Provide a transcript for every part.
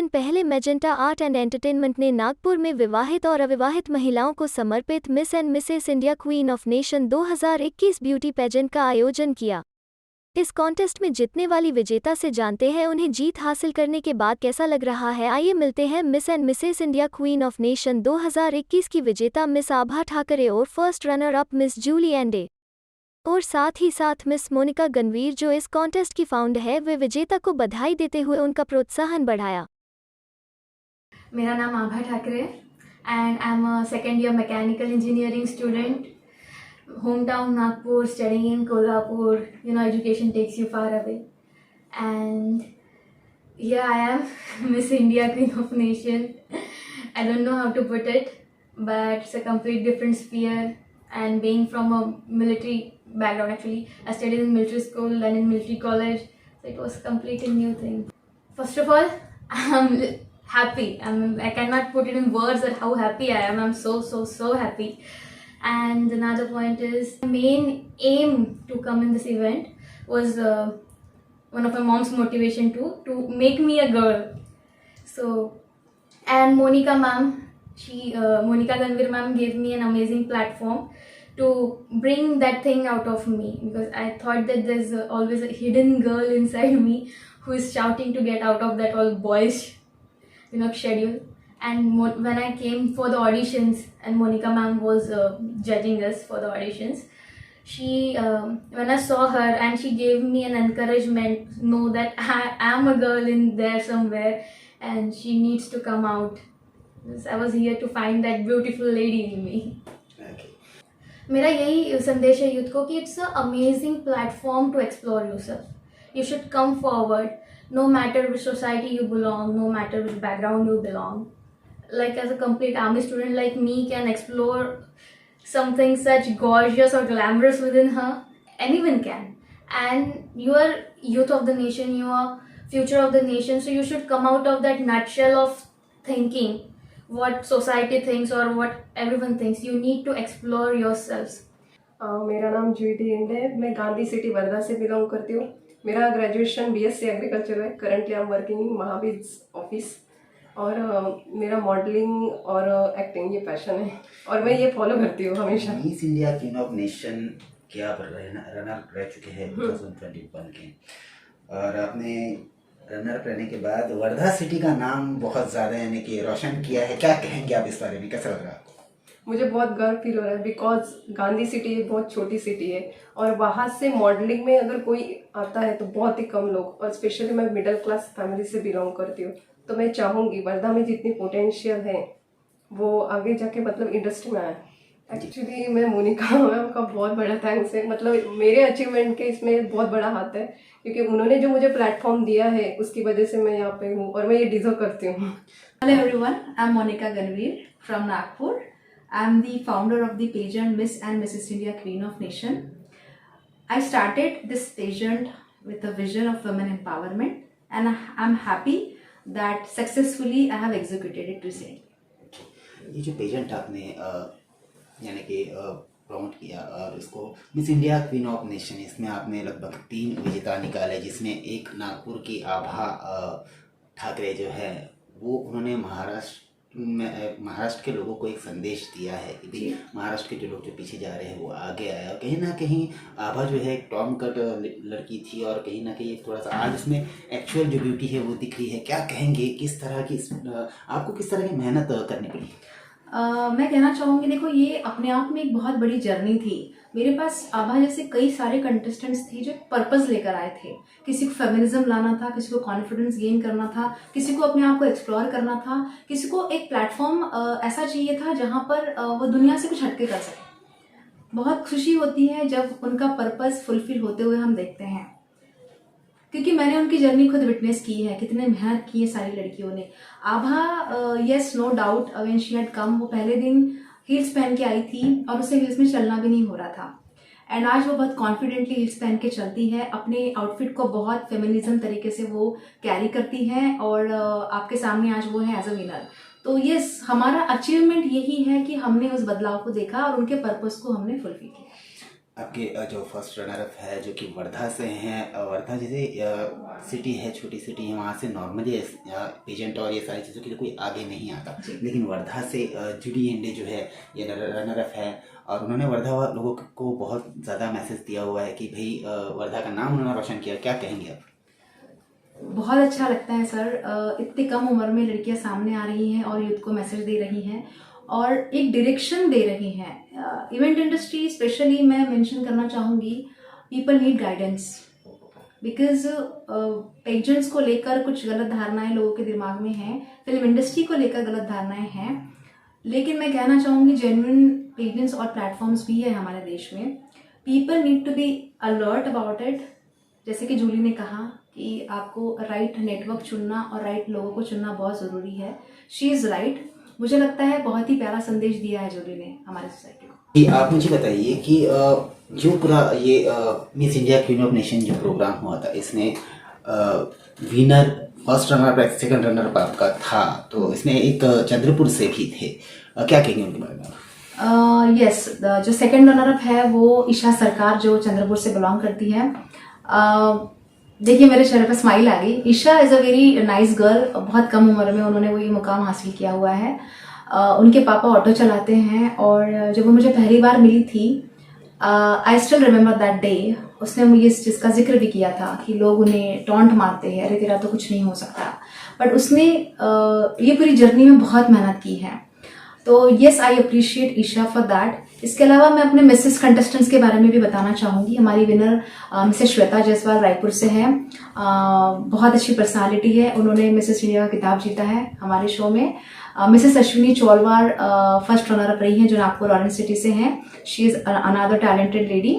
दिन पहले magenta art and entertainment ने नागपुर में विवाहित और अविवाहित महिलाओं को समर्पित Miss and Mrs India queen of nation 2021 beauty pageant का आयोजन किया। इस कॉन्टेस्ट में जीतने वाली विजेता से जानते हैं उन्हें जीत हासिल करने के बाद कैसा लग रहा है। आइए मिलते हैं miss and Mrs India queen of nation 2021 की विजेता मिस आभा ठाकरे और first runner up miss Julie Ende और साथ ही साथ मिस मोनिका गणवीर जो इस कॉन्टेस्ट की फाउंडर है, वे विजेता को बधाई देते हुए उनका प्रोत्साहन बढ़ाया। मेरा नाम Abha Thakare and I am a second year mechanical engineering student, hometown Nagpur, studying in Kolhapur. Education takes you far away. And here I am, Miss India Queen of Nation. I don't know how to put it, but it's a complete different sphere. And being from a military background, actually, I studied in military school and in military college, so it was a completely new thing. First of all, I'm happy. I cannot put it in words that how happy I am. I'm so happy. And another point is, the main aim to come in this event was one of my mom's motivation to make me a girl. So, and Monica ma'am, Monica Gणवीर ma'am gave me an amazing platform to bring that thing out of me, because I thought that there's always a hidden girl inside me who is shouting to get out of that all boys schedule. And when I came for the auditions and Monica ma'am was judging us for the auditions, she when I saw her and she gave me an encouragement, know that I am a girl in there somewhere and she needs to come out. I was here to find that beautiful lady in me. Okay. मेरा यही संदेश है youth को कि it's an amazing platform to explore yourself. You should come forward, no matter which society you belong, no matter which background you belong. Like as a complete army student like me can explore something such gorgeous or glamorous within her, anyone can. And you are youth of the nation, you are future of the nation, so you should come out of that nutshell of thinking what society thinks or what everyone thinks. You need to explore yourselves. मेरा नाम Jully and है। मैं Gandhi city Wardha से belong करती हूँ। मेरा graduation BSc agriculture है। Currently I am working in Mahavir office और मेरा मॉडलिंग और एक्टिंग ये पैशन है और मैं ये फॉलो करती हूँ हमेशा। Miss India queen of nation के आप रनर रह चुके हैं 2021 के, और आपने रनर रहने के बाद वर्धा सिटी का नाम बहुत ज़्यादा यानी कि रोशन किया है। क्या कहेंगे आप इस बारे में, कैसा लग रहा है आपको? मुझे बहुत गर्व फील हो रहा है, बिकॉज गांधी सिटी एक बहुत छोटी सिटी है और वहाँ से मॉडलिंग में अगर कोई आता है तो बहुत ही कम लोग, और स्पेशली मैं मिडिल क्लास फैमिली से बिलोंग करती हूँ। तो मैं चाहूँगी वर्धा में जितनी पोटेंशियल है वो आगे जाके मतलब इंडस्ट्री में आए। एक्चुअली मैं मोनिका मैम का बहुत बड़ा थैंक्स है, मतलब मेरे अचीवमेंट के इसमें बहुत बड़ा हाथ है, क्योंकि उन्होंने जो मुझे प्लेटफॉर्म दिया है उसकी वजह से मैं यहाँ पे हूँ और मैं ये डिजर्व करती हूँ। Hello everyone, I'm Monica Gणवीर from Nagpur. I'm the founder of the pageant Miss and Mrs. India Queen of Nation. I started this pageant with a vision of women empowerment and I'm happy that successfully I have executed it recently. ये जो pageant आपने यानी कि promote किया और इसको miss India queen of nation, इसमें आपने लगभग 3 विजेता निकाले, जिसमें एक नागपुर की आभा ठाकरे जो है वो उन्होंने महाराष्ट्र के लोगों को एक संदेश दिया है कि भाई महाराष्ट्र के जो लोग जो पीछे जा रहे हैं वो आगे आए। और कहीं ना कहीं आभा जो है एक टॉम कट लड़की थी और कहीं ना कहीं थोड़ा सा आज उसमें एक्चुअल जो ब्यूटी है वो दिख रही है। क्या कहेंगे, किस तरह की आपको किस तरह की मेहनत करनी पड़ी? मैं कहना चाहूँगी, देखो ये अपने आप में एक बहुत बड़ी जर्नी थी। मेरे पास आभा जैसे कई सारे कंटेस्टेंट्स थे जो पर्पस लेकर आए थे। किसी को फेमिनिज्म लाना था, किसी को कॉन्फिडेंस गेन करना था, किसी को अपने आप को एक्सप्लोर करना था, किसी को एक प्लेटफॉर्म ऐसा चाहिए था जहाँ पर वो दुनिया से कुछ हटके कर सके। बहुत खुशी होती है जब उनका पर्पस फुलफिल होते हुए हम देखते हैं, क्योंकि मैंने उनकी जर्नी खुद विटनेस की है, कितने मेहनत की है सारी लड़कियों ने। Abha yes no doubt when she had come, वो पहले दिन हील्स पहन के आई थी और उसे हील्स में चलना भी नहीं हो रहा था, एंड आज वो बहुत कॉन्फिडेंटली हील्स पहन के चलती है। अपने आउटफिट को बहुत फेमिनिज्म तरीके से वो कैरी करती है और आपके सामने आज वो है एज अ विनर। तो यस, हमारा अचीवमेंट यही है कि हमने उस बदलाव को देखा और उनके पर्पस को हमने फुलफिल किया। आपके जो फर्स्ट रनर अप है जो कि वर्धा से हैं, वर्धा जैसे सिटी है, छोटी सिटी है, वहाँ से नॉर्मली पेजेंट और ये सारी चीज़ों के लिए कोई आगे नहीं आता, लेकिन वर्धा से जुडी एंडे जो है ये रनर अप है, और उन्होंने वर्धा लोगों को बहुत ज़्यादा मैसेज दिया हुआ है कि भाई वर्धा का नाम उन्होंने रोशन किया। क्या कहेंगे आप? बहुत अच्छा लगता है सर, इतनी कम उम्र में लड़कियां सामने आ रही हैं और यूथ को मैसेज दे रही हैं और एक डायरेक्शन दे रही हैं। इवेंट इंडस्ट्री स्पेशली मैं मेंशन करना चाहूँगी, people need guidance, because pageants को लेकर कुछ गलत धारणाएं लोगों के दिमाग में हैं, फिल्म इंडस्ट्री को लेकर गलत धारणाएं हैं, लेकिन मैं कहना चाहूँगी जेन्युइन पेजेंट्स और प्लेटफॉर्म्स भी है हमारे देश में। People need to be alert about it. जैसे कि जूली ने कहा कि आपको राइट नेटवर्क चुनना और राइट लोगों को चुनना बहुत ज़रूरी है। She is right. मुझे लगता है बहुत ही प्यारा संदेश दिया है जूली ने हमारे सोसाइटी को। कि आप मुझे बताइए कि जो पूरा ये miss India queen of nation जो प्रोग्राम हुआ था, इसमें winner first runner up second runner up आपका था, तो इसमें एक चंद्रपुर से भी थे, क्या कहेंगे उनके बारे में? यस, जो सेकंड रनर अप है वो ईशा सरकार जो चंद्रपुर से बिलोंग करती है। देखिए मेरे चेहरे पर स्माइल आ गई। Isha is a very nice girl. बहुत कम उम्र में उन्होंने वो ये मुकाम हासिल किया हुआ है। उनके पापा ऑटो चलाते हैं और जब वो मुझे पहली बार मिली थी, I still remember that day, उसने मुझे इस चीज़ का जिक्र भी किया था कि लोग उन्हें टॉन्ट मारते हैं, अरे तेरा तो कुछ नहीं हो सकता, बट उसने ये पूरी जर्नी में बहुत मेहनत की है। तो yes, I appreciate Isha for that. इसके अलावा मैं अपने मिसेस कंटेस्टेंट्स के बारे में भी बताना चाहूँगी। हमारी विनर मिसेस श्वेता जायसवाल रायपुर से है। बहुत अच्छी पर्सनालिटी है, उन्होंने मिसेस इंडिया का खिताब जीता है हमारे शो में। Mrs Ashwini Chaulwar first runner up रही हैं जो नागपुर ऑरेंज सिटी से हैं। She is another talented lady.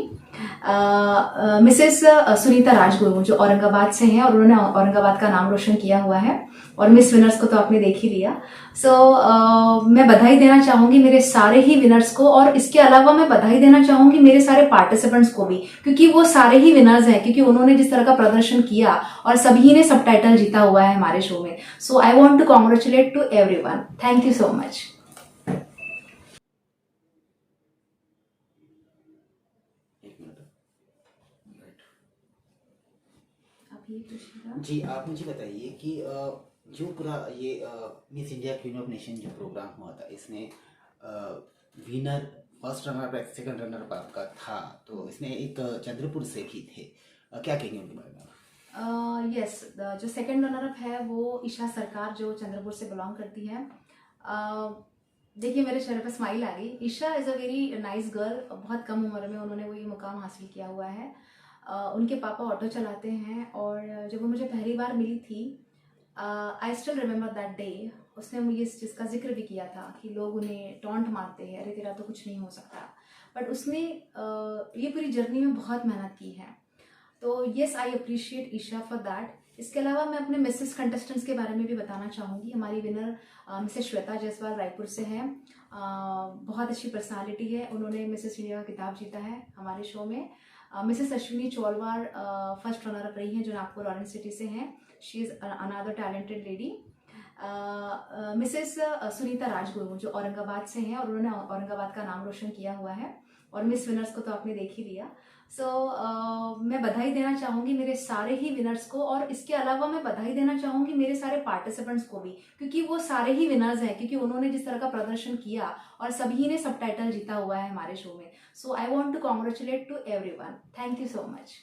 Mrs Sunita Rajguru जो औरंगाबाद से हैं और उन्होंने औरंगाबाद का नाम रोशन किया हुआ है, और मिस विनर्स को तो आपने देख ही लिया। मैं बधाई देना चाहूँगी मेरे सारे ही विनर्स को, और इसके अलावा मैं बधाई देना चाहूँगी मेरे सारे पार्टिसिपेंट्स को भी, क्योंकि वो सारे ही विनर्स हैं, क्योंकि उन्होंने जिस तरह का प्रदर्शन किया और सभी ने सबटाइटल जीता हुआ है हमारे शो में। So I want to congratulate to everyone. Thank you so much. जी, आप मुझे बताइए कि जो पूरा ये miss India queen of nation जो प्रोग्राम हुआ था, इसमें winner first runner up second runner up आपका था, तो इसमें एक चंद्रपुर से भी थे, क्या कहेंगे उनके बारे में? यस, जो सेकंड रनर अप है वो ईशा सरकार जो चंद्रपुर से बिलोंग करती है। देखिए मेरे चेहरे पर स्माइल आ गई। Isha is a very nice girl. बहुत कम उम्र में उन्होंने वो ये मुकाम हासिल किया हुआ है। उनके पापा ऑटो चलाते हैं और जब वो मुझे पहली बार मिली थी, I still remember that day, उसने मुझे इस चीज़ का जिक्र भी किया था कि लोग उन्हें टॉन्ट मारते हैं, अरे तेरा तो कुछ नहीं हो सकता, बट उसने ये पूरी जर्नी में बहुत मेहनत की है। तो yes, I appreciate Isha for that. इसके अलावा मैं अपने मिसेस कंटेस्टेंट्स के बारे में भी बताना चाहूँगी। हमारी विनर मिसेस श्वेता जायसवाल रायपुर से है। बहुत अच्छी पर्सनालिटी है, उन्होंने मिसेस इंडिया का खिताब जीता है हमारे शो में। Mrs Ashwini Chaulwar first runner up रही हैं जो नागपुर ऑरेंज सिटी से हैं। She is another talented lady. Mrs Sunita Rajguru जो औरंगाबाद से हैं और उन्होंने औरंगाबाद का नाम रोशन किया हुआ है, और मिस विनर्स को तो आपने देख ही लिया। मैं बधाई देना चाहूँगी मेरे सारे ही विनर्स को, और इसके अलावा मैं बधाई देना चाहूँगी मेरे सारे पार्टिसिपेंट्स को भी, क्योंकि वो सारे ही विनर्स हैं, क्योंकि उन्होंने जिस तरह का प्रदर्शन किया और सभी ने सबटाइटल जीता हुआ है हमारे शो में। So I want to congratulate to everyone. Thank you so much.